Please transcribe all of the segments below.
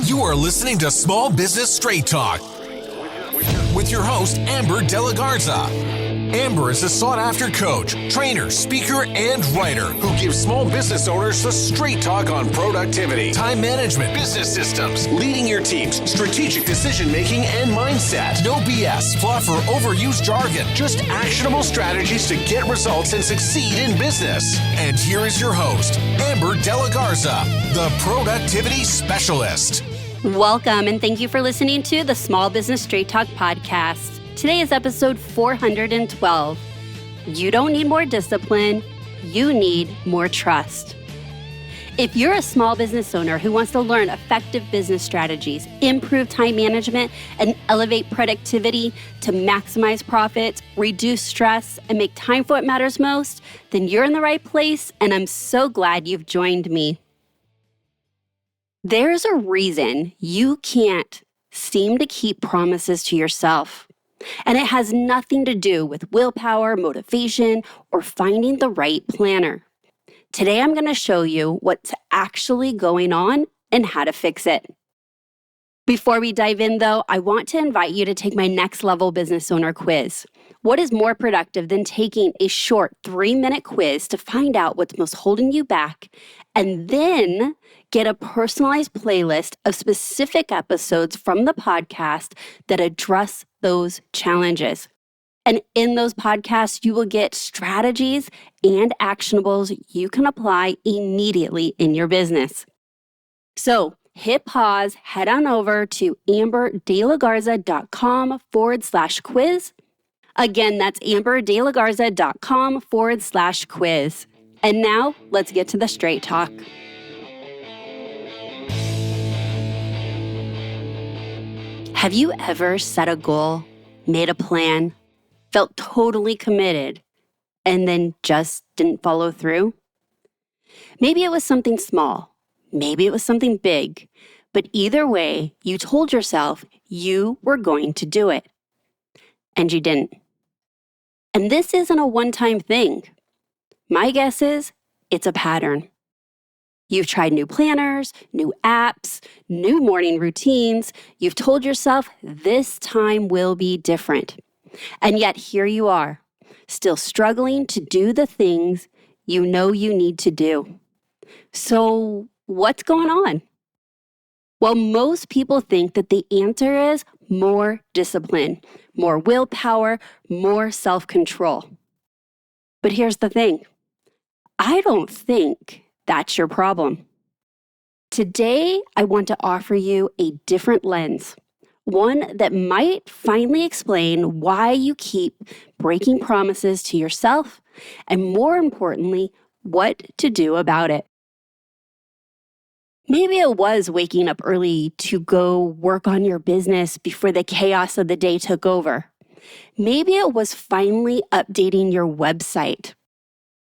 You are listening to Small Business Straight Talk with your host, Amber De La Garza. Amber is a sought-after coach, trainer, speaker, and writer who gives small business owners the straight talk on productivity, time management, business systems, leading your teams, strategic decision-making, and mindset. No BS, fluff, or overused jargon. Just actionable strategies to get results and succeed in business. And here is your host, Amber De La Garza, the productivity specialist. Welcome, and thank you for listening to the Small Business Straight Talk podcast. Today is episode 412. You don't need more discipline, you need more trust. If you're a small business owner who wants to learn effective business strategies, improve time management, and elevate productivity to maximize profits, reduce stress, and make time for what matters most, then you're in the right place, and I'm so glad you've joined me. There's a reason you can't seem to keep promises to yourself. And it has nothing to do with willpower, motivation, or finding the right planner. Today, I'm going to show you what's actually going on and how to fix it. Before we dive in, though, I want to invite you to take my next level business owner quiz. What is more productive than taking a short 3-minute quiz to find out what's most holding you back and then get a personalized playlist of specific episodes from the podcast that address those challenges? And in those podcasts, you will get strategies and actionables you can apply immediately in your business. So hit pause, head on over to amberdelagarza.com/quiz. Again, that's amberdelagarza.com/quiz. And now let's get to the straight talk. Have you ever set a goal, made a plan, felt totally committed, and then just didn't follow through? Maybe it was something small, maybe it was something big, but either way, you told yourself you were going to do it, and you didn't. And this isn't a one-time thing. My guess is it's a pattern. You've tried new planners, new apps, new morning routines. You've told yourself this time will be different. And yet here you are, still struggling to do the things you know you need to do. So what's going on? Well, most people think that the answer is more discipline, more willpower, more self-control. But here's the thing. I don't think that's your problem. Today, I want to offer you a different lens, one that might finally explain why you keep breaking promises to yourself, and more importantly, what to do about it. Maybe it was waking up early to go work on your business before the chaos of the day took over. Maybe it was finally updating your website,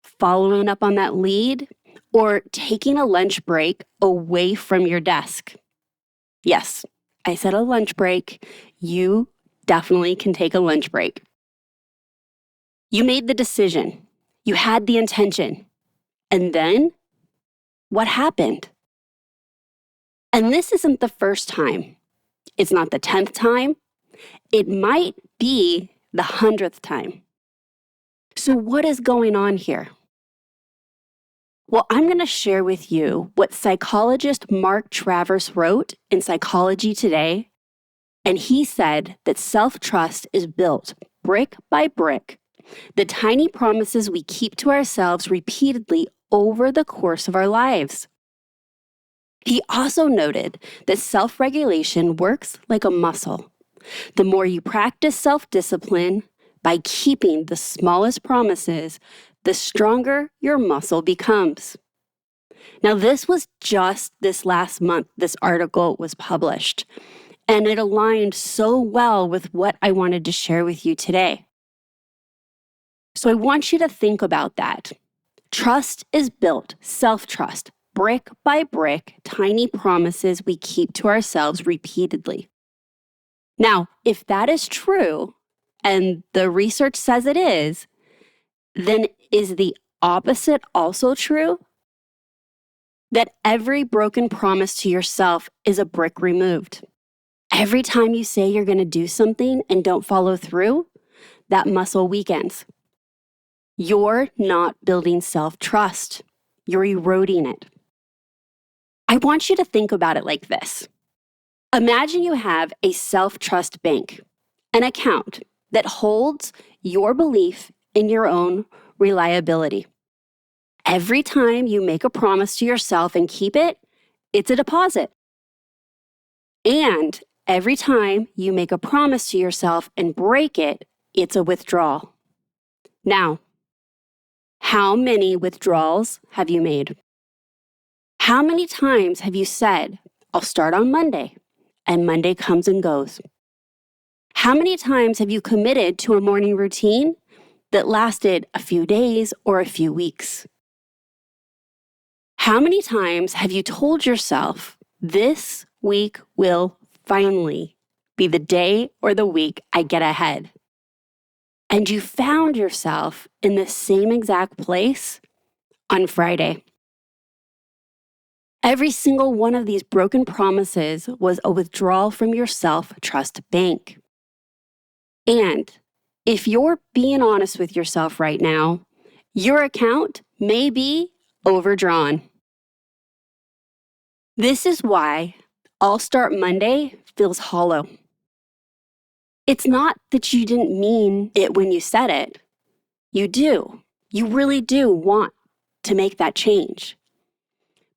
following up on that lead, or taking a lunch break away from your desk. Yes, I said a lunch break. You definitely can take a lunch break. You made the decision. You had the intention. And then, what happened? And this isn't the first time. It's not the 10th time. It might be the 100th time. So what is going on here? Well, I'm going to share with you what psychologist Mark Travers wrote in Psychology Today. And he said that self-trust is built brick by brick, the tiny promises we keep to ourselves repeatedly over the course of our lives. He also noted that self-regulation works like a muscle. The more you practice self-discipline by keeping the smallest promises, the stronger your muscle becomes. Now, this was just this last month this article was published, and it aligned so well with what I wanted to share with you today. So I want you to think about that. Trust is built, self-trust, brick by brick, tiny promises we keep to ourselves repeatedly. Now, if that is true, and the research says it is, then is the opposite also true? that every broken promise to yourself is a brick removed. Every time you say you're going to do something and don't follow through, that muscle weakens. You're not building self-trust. You're eroding it. I want you to think about it like this. Imagine you have a self-trust bank, an account that holds your belief in your own reliability. Every time you make a promise to yourself and keep it, it's a deposit. And every time you make a promise to yourself and break it, it's a withdrawal. Now, how many withdrawals have you made? How many times have you said, I'll start on Monday, and Monday comes and goes? How many times have you committed to a morning routine that lasted a few days or a few weeks? How many times have you told yourself, this week will finally be the day or the week I get ahead? And you found yourself in the same exact place on Friday. Every single one of these broken promises was a withdrawal from your self-trust bank. And if you're being honest with yourself right now, your account may be overdrawn. This is why I'll Start Monday feels hollow. It's not that you didn't mean it when you said it. You do. You really do want to make that change.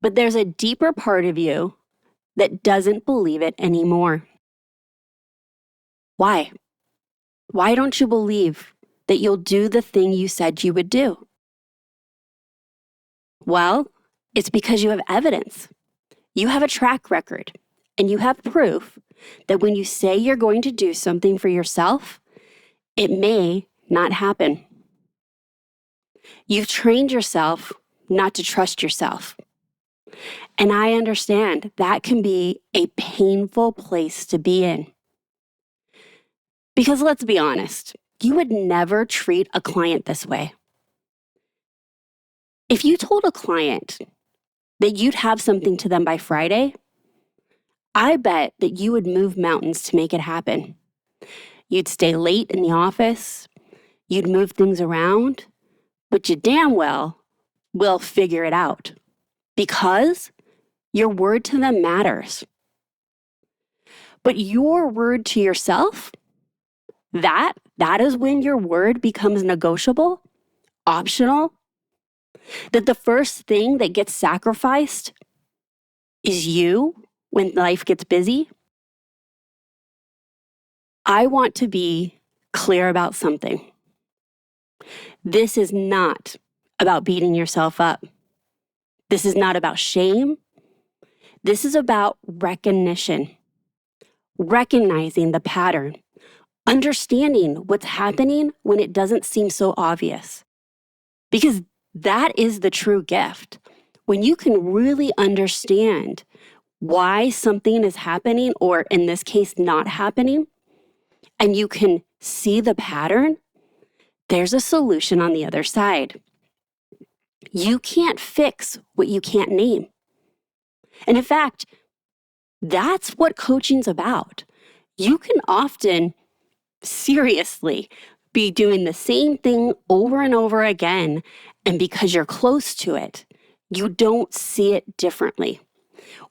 But there's a deeper part of you that doesn't believe it anymore. Why? Why don't you believe that you'll do the thing you said you would do? Well, it's because you have evidence. You have a track record, and you have proof that when you say you're going to do something for yourself, it may not happen. You've trained yourself not to trust yourself. And I understand that can be a painful place to be in. Because let's be honest, you would never treat a client this way. If you told a client that you'd have something to them by Friday, I bet that you would move mountains to make it happen. You'd stay late in the office, you'd move things around, but you damn well will figure it out because your word to them matters. But your word to yourself, that is when your word becomes negotiable, optional, that the first thing that gets sacrificed is you when life gets busy. I want to be clear about something. This is not about beating yourself up. This is not about shame. This is about recognition, recognizing the pattern, understanding what's happening when it doesn't seem so obvious. Because that is the true gift. When you can really understand why something is happening, or in this case, not happening, and you can see the pattern, there's a solution on the other side. You can't fix what you can't name. And in fact, that's what coaching's about. You can often seriously be doing the same thing over and over again, and because you're close to it, you don't see it differently,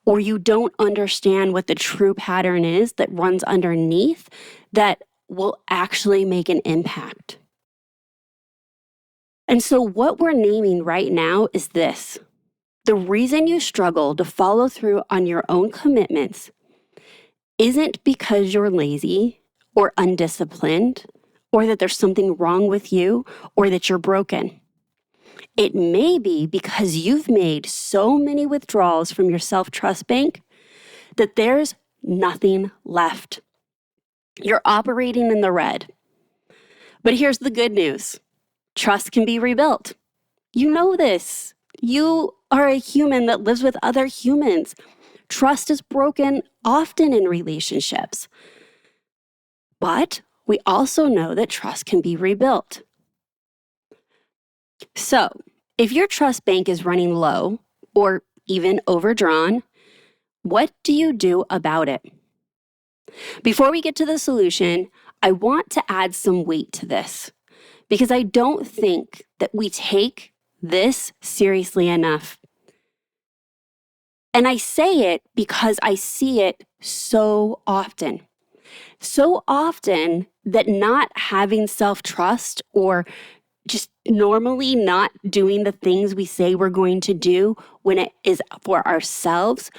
or you don't understand what the true pattern is that runs underneath that will actually make an impact. And so what we're naming right now is this. The reason you struggle to follow through on your own commitments isn't because you're lazy or undisciplined, or that there's something wrong with you, or that you're broken. It may be because you've made so many withdrawals from your self-trust bank that there's nothing left. You're operating in the red. But here's the good news. Trust can be rebuilt. You know this. You are a human that lives with other humans. Trust is broken often in relationships. But we also know that trust can be rebuilt. So, if your trust bank is running low, or even overdrawn, what do you do about it? Before we get to the solution, I want to add some weight to this because I don't think that we take this seriously enough. And I say it because I see it so often. So often that not having self-trust or just normally not doing the things we say we're going to do when it is for ourselves,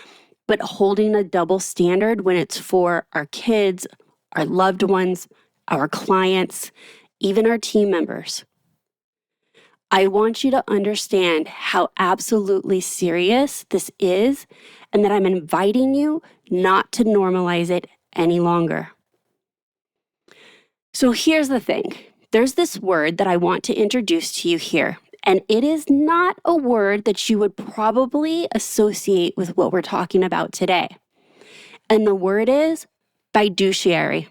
but holding a double standard when it's for our kids, our loved ones, our clients, even our team members. I want you to understand how absolutely serious this is and that I'm inviting you not to normalize it any longer. So here's the thing. There's this word that I want to introduce to you here, and it is not a word that you would probably associate with what we're talking about today. And the word is fiduciary.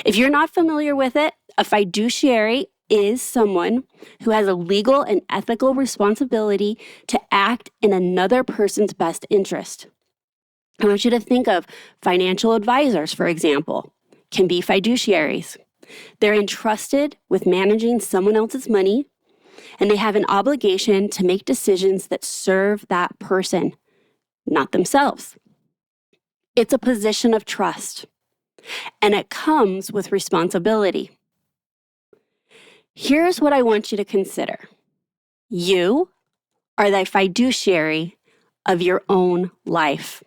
If you're not familiar with it, a fiduciary is someone who has a legal and ethical responsibility to act in another person's best interest. I want you to think of financial advisors, for example, can be fiduciaries. They're entrusted with managing someone else's money, and they have an obligation to make decisions that serve that person, not themselves. It's a position of trust, and it comes with responsibility. Here's what I want you to consider. You are the fiduciary of your own life.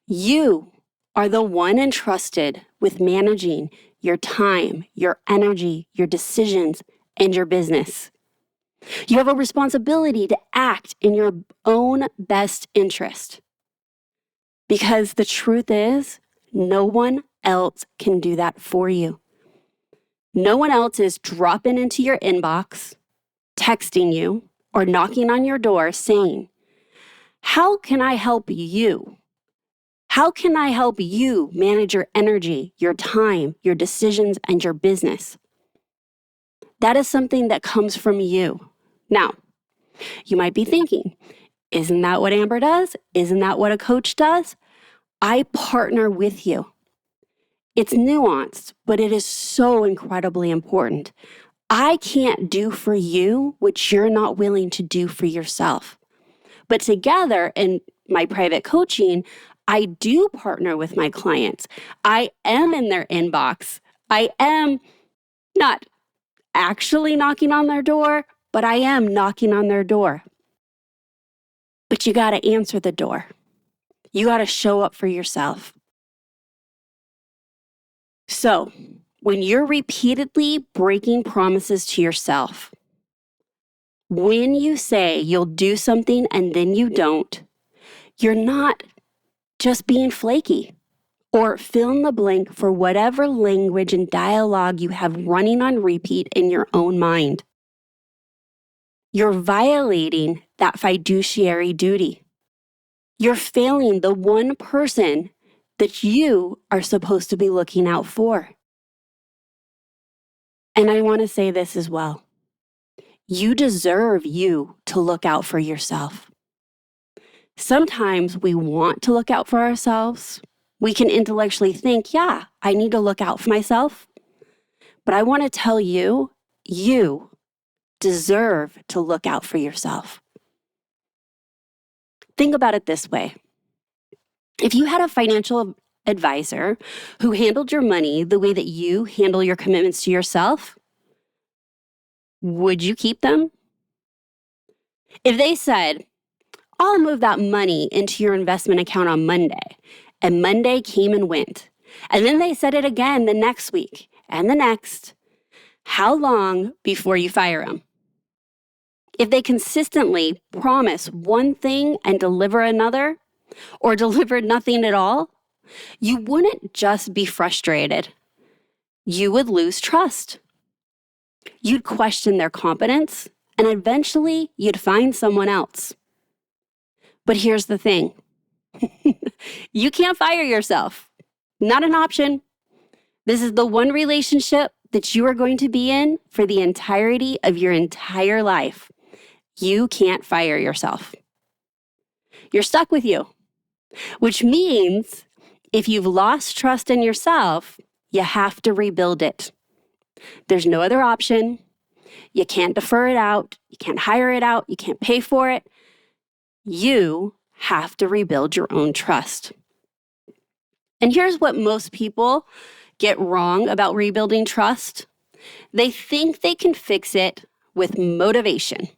You are the one entrusted with managing your time, your energy, your decisions, and your business. You have a responsibility to act in your own best interest. Because the truth is, no one else can do that for you. No one else is dropping into your inbox, texting you, or knocking on your door saying, "How can I help you? How can I help you manage your energy, your time, your decisions, and your business?" That is something that comes from you. Now, you might be thinking, isn't that what Amber does? Isn't that what a coach does? I partner with you. It's nuanced, but it is so incredibly important. I can't do for you what you're not willing to do for yourself. But together in my private coaching, I do partner with my clients. I am in their inbox. I am not actually knocking on their door, but I am knocking on their door. But you got to answer the door. You got to show up for yourself. So, when you're repeatedly breaking promises to yourself, when you say you'll do something and then you don't, you're not just being flaky or fill in the blank for whatever language and dialogue you have running on repeat in your own mind. You're violating that fiduciary duty. You're failing the one person that you are supposed to be looking out for. And I want to say this as well. You deserve you to look out for yourself. Sometimes we want to look out for ourselves. We can intellectually think, yeah, I need to look out for myself. But I want to tell you, you deserve to look out for yourself. Think about it this way. If you had a financial advisor who handled your money the way that you handle your commitments to yourself, would you keep them? If they said, "I'll move that money into your investment account on Monday," and Monday came and went, and then they said it again the next week and the next, how long before you fire them? If they consistently promise one thing and deliver another, or deliver nothing at all, you wouldn't just be frustrated. You would lose trust. You'd question their competence, and eventually you'd find someone else. But here's the thing. You can't fire yourself. Not an option. This is the one relationship that you are going to be in for the entirety of your entire life. You can't fire yourself. you're stuck with you, which means if you've lost trust in yourself, you have to rebuild it. There's no other option. You can't defer it out. You can't hire it out. You can't pay for it. You have to rebuild your own trust. And here's what most people get wrong about rebuilding trust. They think they can fix it with motivation.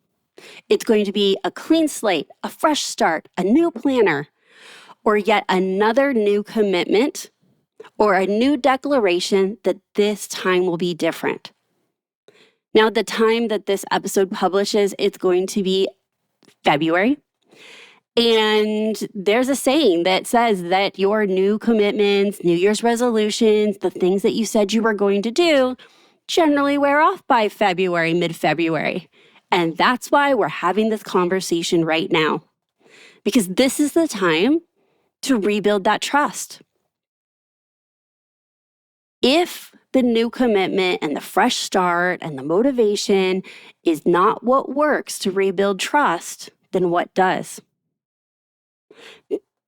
It's going to be a clean slate, a fresh start, a new planner, or yet another new commitment or a new declaration that this time will be different. Now, at the time that this episode publishes, it's going to be February. And there's a saying that says that your new commitments, New Year's resolutions, the things that you said you were going to do generally wear off by February, mid-February. And that's why we're having this conversation right now, because this is the time to rebuild that trust. If the new commitment and the fresh start and the motivation is not what works to rebuild trust, then what does?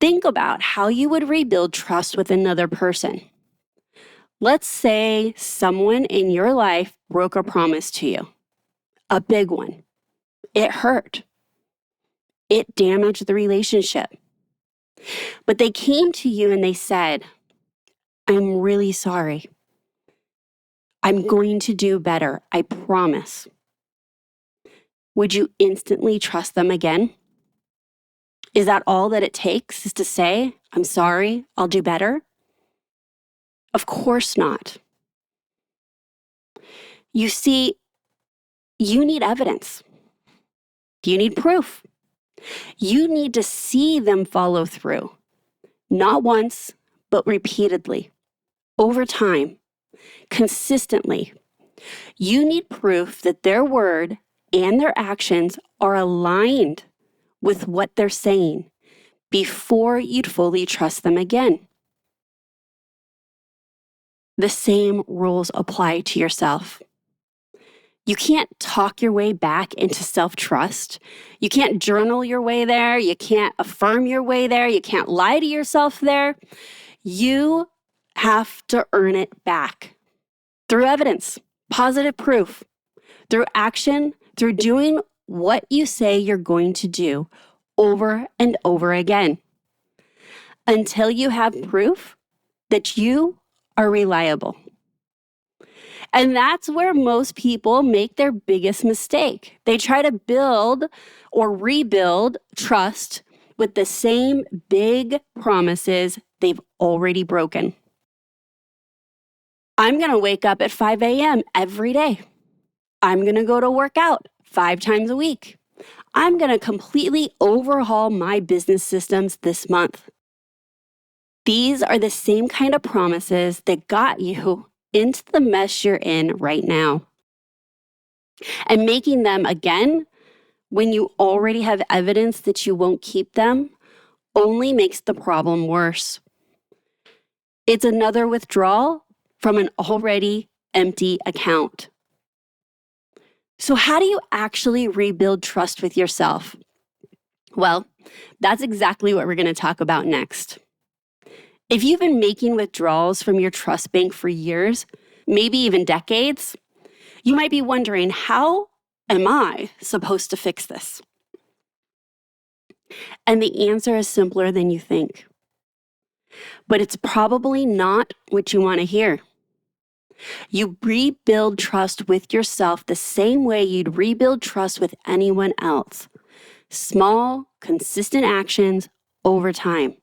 Think about how you would rebuild trust with another person. Let's say someone in your life broke a promise to you, a big one. It hurt. It damaged the relationship. But they came to you and they said, I'm really sorry. I'm going to do better. I promise. Would you instantly trust them again? Is that all that it takes, is to say, I'm sorry, I'll do better? Of course not. You see, you need evidence. You need proof. You need to see them follow through, not once, but repeatedly, over time, consistently. You need proof that their word and their actions are aligned with what they're saying before you'd fully trust them again. The same rules apply to yourself. You can't talk your way back into self-trust. You can't journal your way there. You can't affirm your way there. You can't lie to yourself there. You have to earn it back through evidence, positive proof, through action, through doing what you say you're going to do over and over again until you have proof that you are reliable. And that's where most people make their biggest mistake. They try to build or rebuild trust with the same big promises they've already broken. I'm going to wake up at 5 a.m. every day. I'm going to go to work out 5 times a week. I'm going to completely overhaul my business systems this month. These are the same kind of promises that got you into the mess you're in right now. And making them again, when you already have evidence that you won't keep them, only makes the problem worse. It's another withdrawal from an already empty account. So how do you actually rebuild trust with yourself? Well, that's exactly what we're going to talk about next. If you've been making withdrawals from your trust bank for years, maybe even decades, you might be wondering, how am I supposed to fix this? And the answer is simpler than you think. But it's probably not what you want to hear. You rebuild trust with yourself the same way you'd rebuild trust with anyone else. Small, consistent actions over time.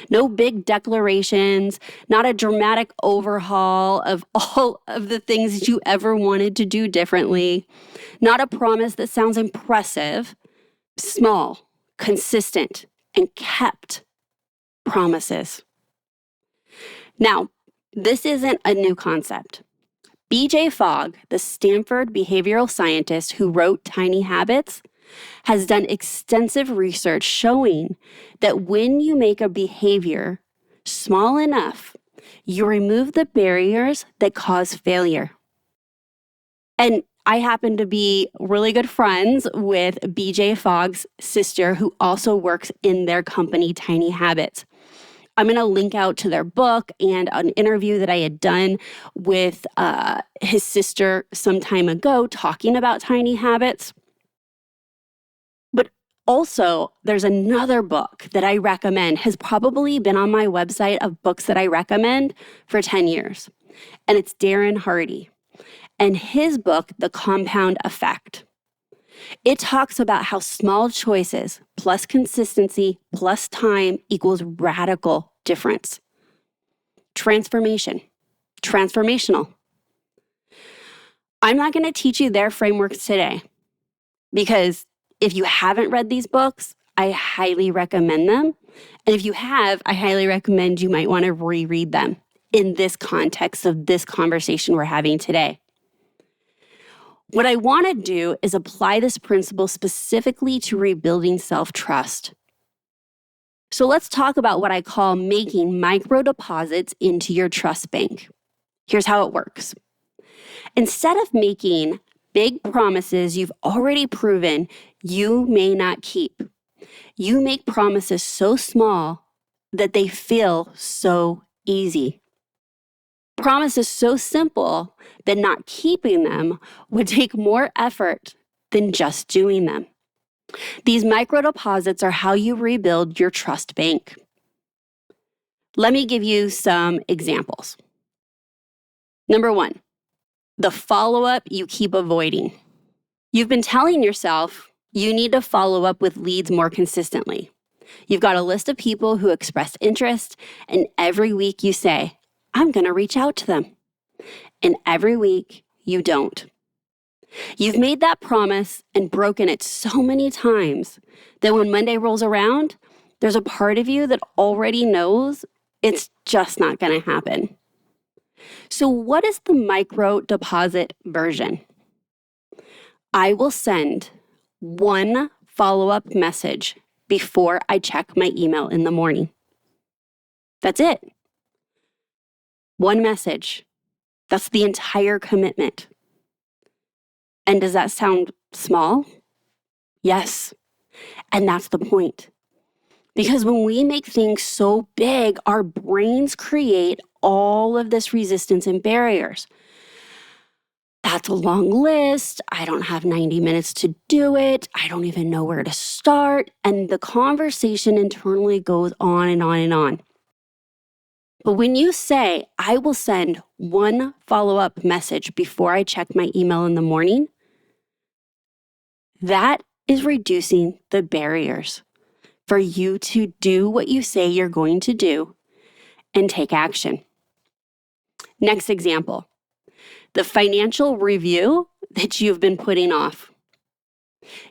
No big declarations, not a dramatic overhaul of all of the things that you ever wanted to do differently, not a promise that sounds impressive. Small, consistent, and kept promises. Now, this isn't a new concept. B.J. Fogg, the Stanford behavioral scientist who wrote Tiny Habits, has done extensive research showing that when you make a behavior small enough, you remove the barriers that cause failure. And I happen to be really good friends with BJ Fogg's sister, who also works in their company, Tiny Habits. I'm going to link out to their book and an interview that I had done with his sister some time ago talking about tiny habits. But also, there's another book that I recommend, has probably been on my website of books that I recommend for 10 years. And it's Darren Hardy. And his book, The Compound Effect. It talks about how small choices plus consistency plus time equals radical difference. Transformation. Transformational. I'm not going to teach you their frameworks today because if you haven't read these books, I highly recommend them. And if you have, I highly recommend you might want to reread them in this context of this conversation we're having today. What I want to do is apply this principle specifically to rebuilding self-trust. So let's talk about what I call making micro deposits into your trust bank. Here's how it works. Instead of making big promises you've already proven you may not keep, you make promises so small that they feel so easy. Promises so simple that not keeping them would take more effort than just doing them. These micro deposits are how you rebuild your trust bank. Let me give you some examples. Number one, the follow-up you keep avoiding. You've been telling yourself you need to follow up with leads more consistently. You've got a list of people who expressed interest, and every week you say, I'm going to reach out to them. And every week you don't. You've made that promise and broken it so many times that when Monday rolls around, there's a part of you that already knows it's just not going to happen. So what is the micro deposit version? I will send one follow-up message before I check my email in the morning. That's it. One message. That's the entire commitment. And does that sound small? Yes. And that's the point. Because when we make things so big, our brains create all of this resistance and barriers. That's a long list. I don't have 90 minutes to do it. I don't even know where to start. And the conversation internally goes on and on and on. But when you say, I will send one follow-up message before I check my email in the morning, that is reducing the barriers for you to do what you say you're going to do and take action. Next example, the financial review that you've been putting off.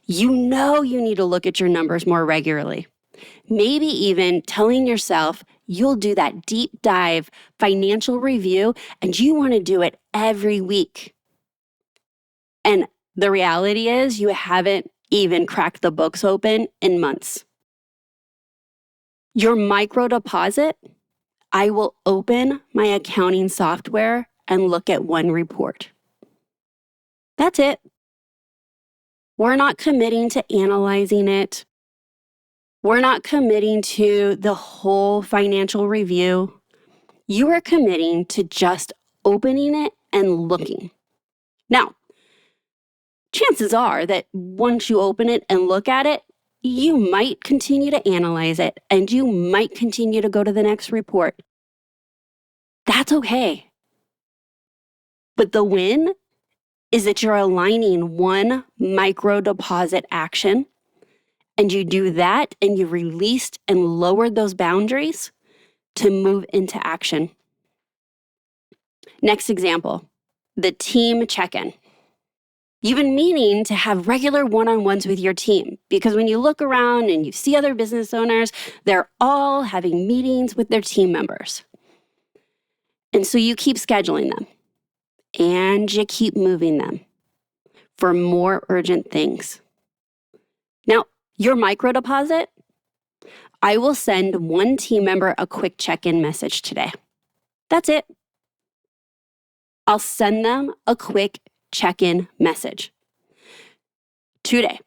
You know you need to look at your numbers more regularly. Maybe even telling yourself you'll do that deep dive financial review and you want to do it every week. And the reality is you haven't even cracked the books open in months. Your micro deposit, I will open my accounting software and look at one report. That's it. We're not committing to analyzing it. We're not committing to the whole financial review. You are committing to just opening it and looking. Now, chances are that once you open it and look at it, you might continue to analyze it and you might continue to go to the next report. That's okay. But the win is that you're aligning one micro deposit action and you do that and you released and lowered those boundaries to move into action. Next example, the team check-in. You've been meaning to have regular one-on-ones with your team because when you look around and you see other business owners, they're all having meetings with their team members. And so you keep scheduling them and you keep moving them for more urgent things. Now, your micro deposit, I will send one team member a quick check-in message today. That's it. I'll send them a quick check-in message. Today,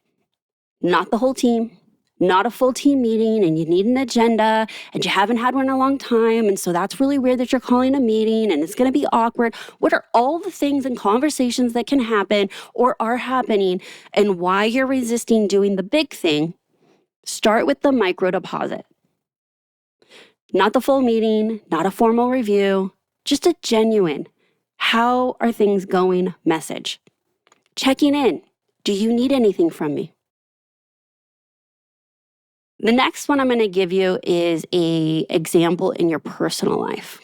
not the whole team, not a full team meeting, and you need an agenda, and you haven't had one in a long time, and so that's really weird that you're calling a meeting, and it's going to be awkward. What are all the things and conversations that can happen or are happening, and why you're resisting doing the big thing? Start with the micro deposit. Not the full meeting, not a formal review, just a genuine, how are things going message. Checking in. Do you need anything from me? The next one I'm going to give you is an example in your personal life.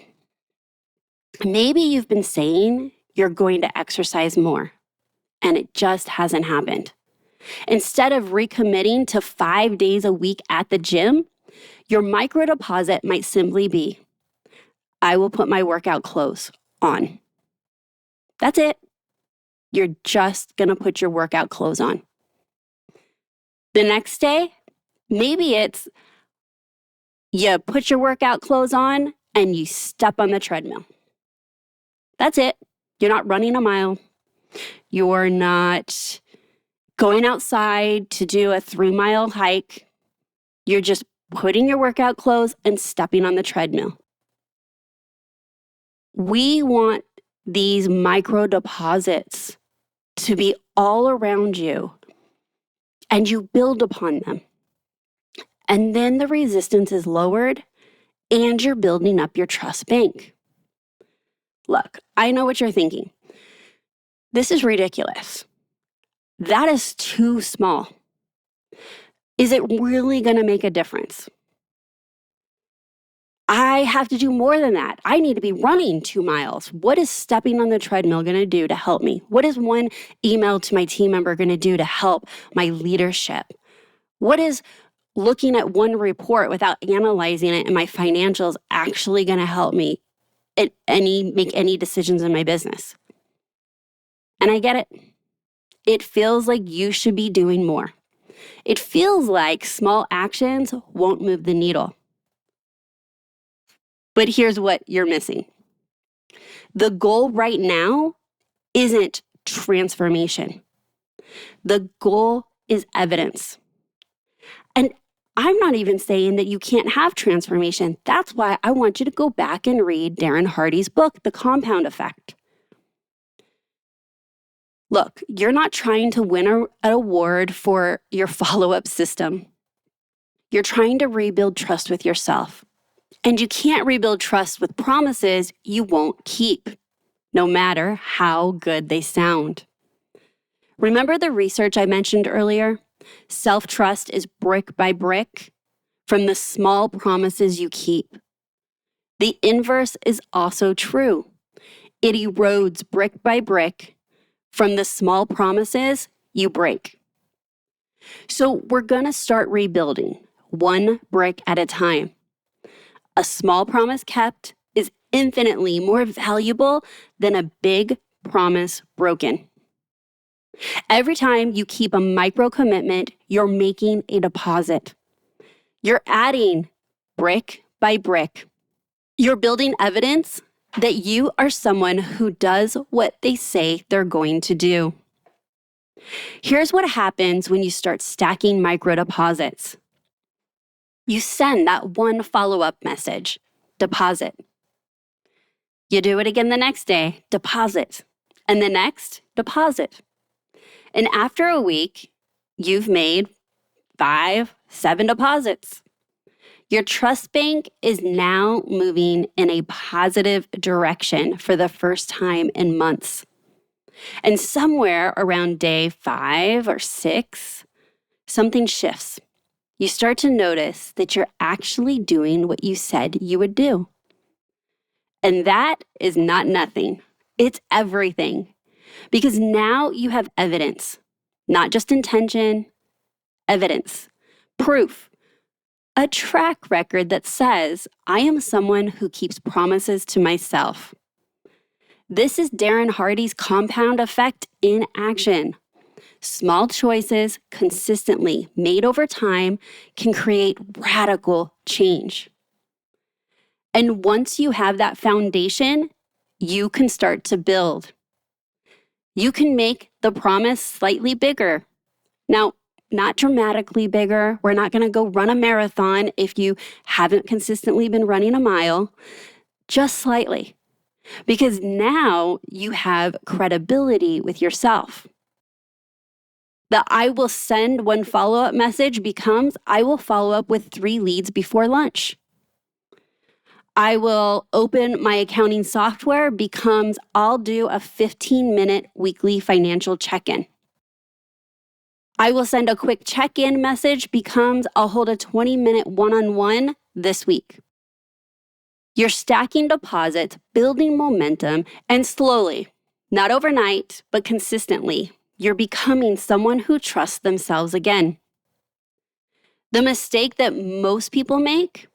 Maybe you've been saying you're going to exercise more, and it just hasn't happened. Instead of recommitting to 5 days a week at the gym, your micro deposit might simply be, I will put my workout clothes on. That's it. You're just going to put your workout clothes on. The next day, maybe it's you put your workout clothes on and you step on the treadmill. That's it. You're not running a mile. You're not going outside to do a 3-mile hike. You're just putting your workout clothes and stepping on the treadmill. We want these micro deposits to be all around you, and you build upon them. And then the resistance is lowered, and you're building up your trust bank. Look, I know what you're thinking. This is ridiculous. That is too small. Is it really going to make a difference? I have to do more than that. I need to be running 2 miles. What is stepping on the treadmill going to do to help me? What is one email to my team member going to do to help my leadership? What is looking at one report without analyzing it and my financials actually going to help me make any decisions in my business? And I get it. It feels like you should be doing more. It feels like small actions won't move the needle. But here's what you're missing. The goal right now isn't transformation. The goal is evidence. And I'm not even saying that you can't have transformation. That's why I want you to go back and read Darren Hardy's book, The Compound Effect. Look, you're not trying to win an award for your follow-up system. You're trying to rebuild trust with yourself. And you can't rebuild trust with promises you won't keep, no matter how good they sound. Remember the research I mentioned earlier? Self-trust is brick by brick from the small promises you keep. The inverse is also true. It erodes brick by brick from the small promises you break. So we're going to start rebuilding one brick at a time. A small promise kept is infinitely more valuable than a big promise broken. Every time you keep a micro commitment, you're making a deposit. You're adding brick by brick. You're building evidence that you are someone who does what they say they're going to do. Here's what happens when you start stacking micro deposits. You send that one follow-up message, deposit. You do it again the next day, deposit. And the next, deposit. And after a week, you've made 5, 7 deposits. Your trust bank is now moving in a positive direction for the first time in months. And somewhere around day 5 or 6, something shifts. You start to notice that you're actually doing what you said you would do. And that is not nothing. It's everything. Because now you have evidence, not just intention, evidence, proof, a track record that says, I am someone who keeps promises to myself. This is Darren Hardy's compound effect in action. Small choices consistently made over time can create radical change. And once you have that foundation, you can start to build. You can make the promise slightly bigger. Now, not dramatically bigger. We're not going to go run a marathon if you haven't consistently been running a mile, just slightly. Because now you have credibility with yourself. The I will send one follow-up message becomes I will follow up with 3 leads before lunch. I will open my accounting software becomes I'll do a 15-minute weekly financial check-in. I will send a quick check-in message becomes I'll hold a 20-minute one-on-one this week. You're stacking deposits, building momentum, and slowly, not overnight, but consistently, you're becoming someone who trusts themselves again. The mistake that most people make,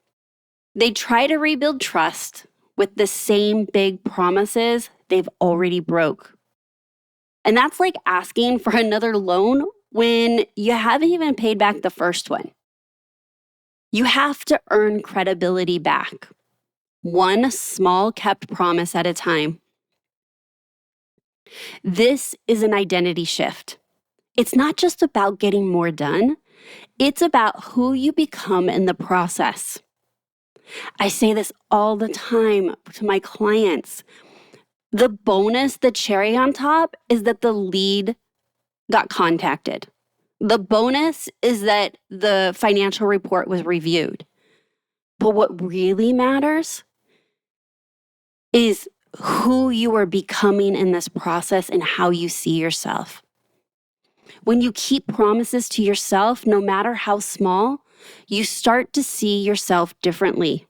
they try to rebuild trust with the same big promises they've already broke. And that's like asking for another loan when you haven't even paid back the first one. You have to earn credibility back, one small kept promise at a time. This is an identity shift. It's not just about getting more done. It's about who you become in the process. I say this all the time to my clients. The bonus, the cherry on top, is that the lead got contacted. The bonus is that the financial report was reviewed. But what really matters is who you are becoming in this process and how you see yourself. When you keep promises to yourself, no matter how small, you start to see yourself differently.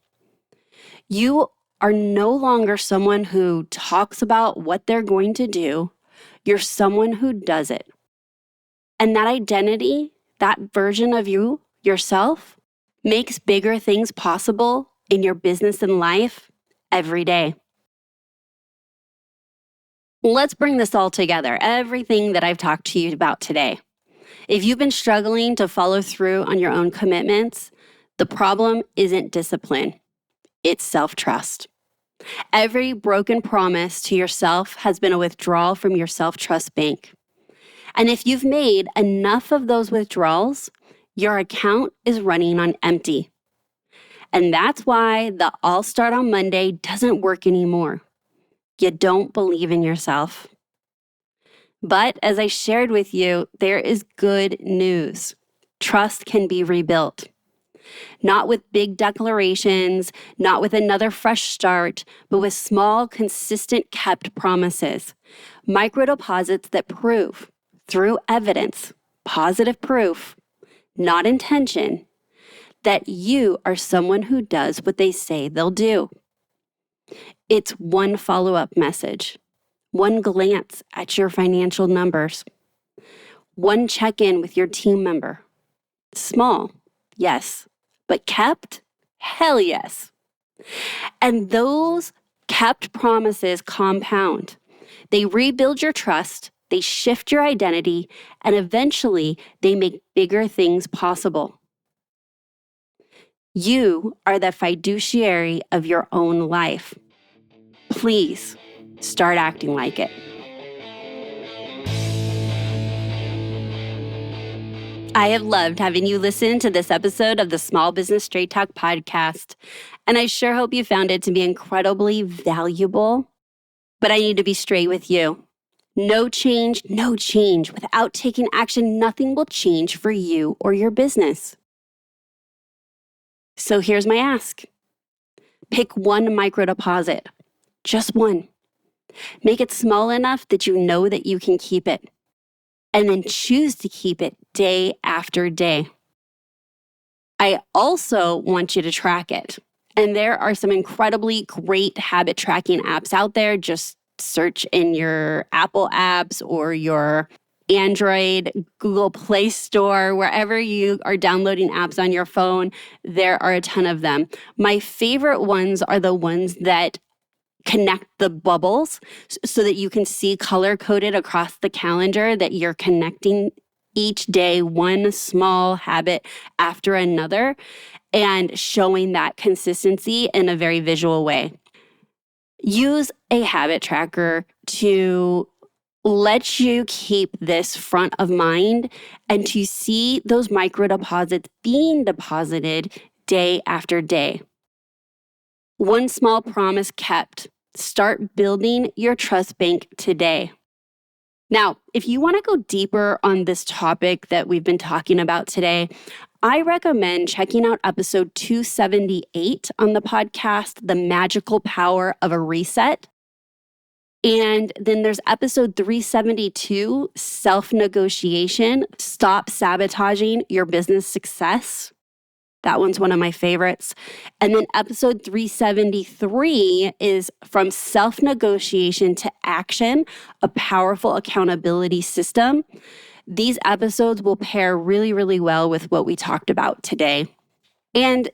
You are no longer someone who talks about what they're going to do. You're someone who does it. And that identity, that version of you, yourself, makes bigger things possible in your business and life every day. Let's bring this all together, everything that I've talked to you about today. If you've been struggling to follow through on your own commitments, the problem isn't discipline, it's self-trust. Every broken promise to yourself has been a withdrawal from your self-trust bank. And if you've made enough of those withdrawals, your account is running on empty. And that's why the I'll start on Monday doesn't work anymore. You don't believe in yourself. But as I shared with you, there is good news. Trust can be rebuilt. Not with big declarations, not with another fresh start, but with small, consistent, kept promises. Micro deposits that prove, through evidence, positive proof, not intention, that you are someone who does what they say they'll do. It's one follow-up message, one glance at your financial numbers, one check-in with your team member. Small, yes, but kept? Hell yes. And those kept promises compound. They rebuild your trust, they shift your identity, and eventually they make bigger things possible. You are the fiduciary of your own life. Please start acting like it. I have loved having you listen to this episode of the Small Business Straight Talk podcast, and I sure hope you found it to be incredibly valuable. But I need to be straight with you. No change. Without taking action, nothing will change for you or your business. So here's my ask. Pick one micro deposit, just one. Make it small enough that you know that you can keep it. And then choose to keep it day after day. I also want you to track it. And there are some incredibly great habit tracking apps out there. Just search in your Apple apps or your Android, Google Play Store, wherever you are downloading apps on your phone. There are a ton of them. My favorite ones are the ones that connect the bubbles so that you can see color-coded across the calendar that you're connecting each day one small habit after another and showing that consistency in a very visual way. Use a habit tracker to lets you keep this front of mind and to see those micro deposits being deposited day after day. One small promise kept. Start building your trust bank today. Now, if you want to go deeper on this topic that we've been talking about today, I recommend checking out episode 278 on the podcast, The Magical Power of a Reset. And then there's episode 372, Self-Negotiation, Stop Sabotaging Your Business Success. That one's one of my favorites. And then episode 373 is From Self-Negotiation to Action, a Powerful Accountability System. These episodes will pair really, really well with what we talked about today. And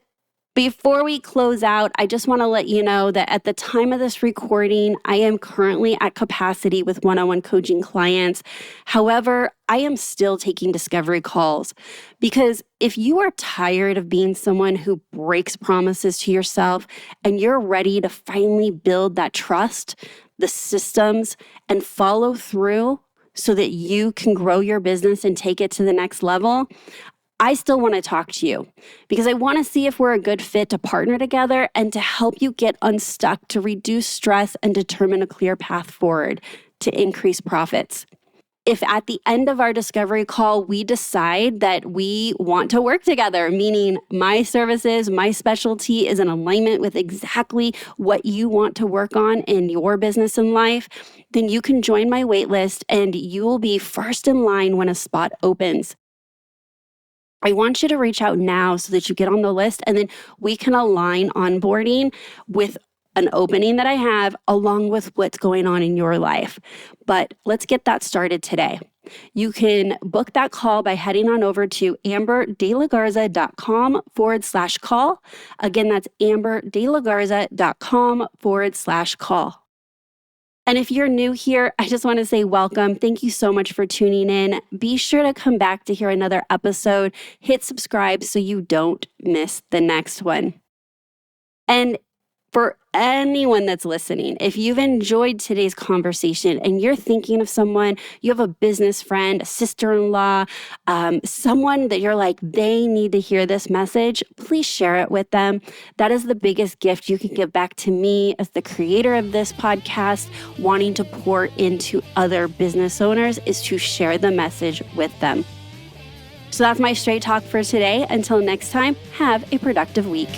before we close out, I just want to let you know that at the time of this recording, I am currently at capacity with one-on-one coaching clients. However, I am still taking discovery calls because if you are tired of being someone who breaks promises to yourself and you're ready to finally build that trust, the systems, and follow through so that you can grow your business and take it to the next level, I still want to talk to you because I want to see if we're a good fit to partner together and to help you get unstuck, to reduce stress and determine a clear path forward to increase profits. If at the end of our discovery call, we decide that we want to work together, meaning my services, my specialty is in alignment with exactly what you want to work on in your business and life, then you can join my waitlist and you will be first in line when a spot opens. I want you to reach out now so that you get on the list and then we can align onboarding with an opening that I have along with what's going on in your life. But let's get that started today. You can book that call by heading on over to amberdelagarza.com/call. Again, that's amberdelagarza.com/call. And if you're new here, I just want to say welcome. Thank you so much for tuning in. Be sure to come back to hear another episode. Hit subscribe so you don't miss the next one. And for anyone that's listening, if you've enjoyed today's conversation and you're thinking of someone, you have a business friend, a sister-in-law, someone that you're like, they need to hear this message, please share it with them. That is the biggest gift you can give back to me as the creator of this podcast, wanting to pour into other business owners, is to share the message with them. So that's my straight talk for today. Until next time, have a productive week.